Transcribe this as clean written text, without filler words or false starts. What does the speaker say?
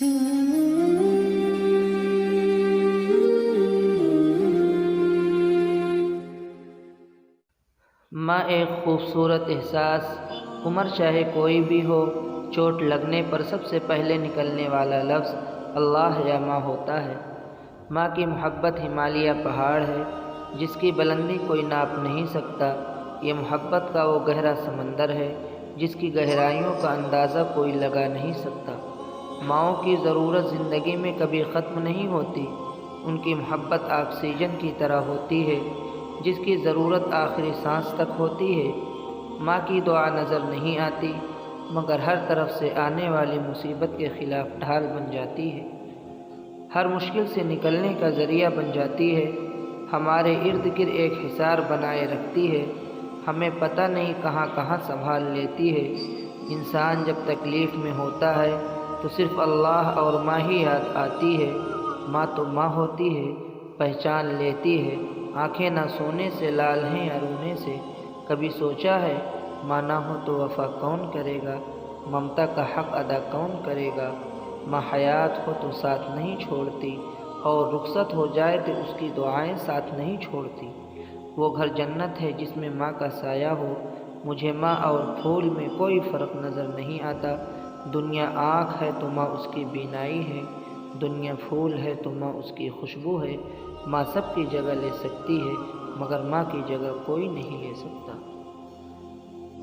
ماں ایک خوبصورت احساس، عمر چاہے کوئی بھی ہو، چوٹ لگنے پر سب سے پہلے نکلنے والا لفظ اللہ یا ماں ہوتا ہے۔ ماں کی محبت ہمالیہ پہاڑ ہے جس کی بلندی کوئی ناپ نہیں سکتا۔ یہ محبت کا وہ گہرا سمندر ہے جس کی گہرائیوں کا اندازہ کوئی لگا نہیں سکتا۔ ماؤں کی ضرورت زندگی میں کبھی ختم نہیں ہوتی۔ ان کی محبت آکسیجن کی طرح ہوتی ہے جس کی ضرورت آخری سانس تک ہوتی ہے۔ ماں کی دعا نظر نہیں آتی مگر ہر طرف سے آنے والی مصیبت کے خلاف ڈھال بن جاتی ہے، ہر مشکل سے نکلنے کا ذریعہ بن جاتی ہے، ہمارے ارد گرد ایک حصار بنائے رکھتی ہے، ہمیں پتہ نہیں کہاں کہاں سنبھال لیتی ہے۔ انسان جب تکلیف میں ہوتا ہے تو صرف اللہ اور ماں ہی یاد آتی ہے۔ ماں تو ماں ہوتی ہے، پہچان لیتی ہے، آنکھیں نہ سونے سے لال ہیں یا رونے سے۔ کبھی سوچا ہے ماں نہ ہو تو وفا کون کرے گا، ممتا کا حق ادا کون کرے گا۔ ماں حیات ہو تو ساتھ نہیں چھوڑتی، اور رخصت ہو جائے تو اس کی دعائیں ساتھ نہیں چھوڑتی۔ وہ گھر جنت ہے جس میں ماں کا سایہ ہو۔ مجھے ماں اور پھول میں کوئی فرق نظر نہیں آتا۔ دنیا آنکھ ہے تو ماں اس کی بینائی ہے، دنیا پھول ہے تو ماں اس کی خوشبو ہے۔ ماں سب کی جگہ لے سکتی ہے مگر ماں کی جگہ کوئی نہیں لے سکتا۔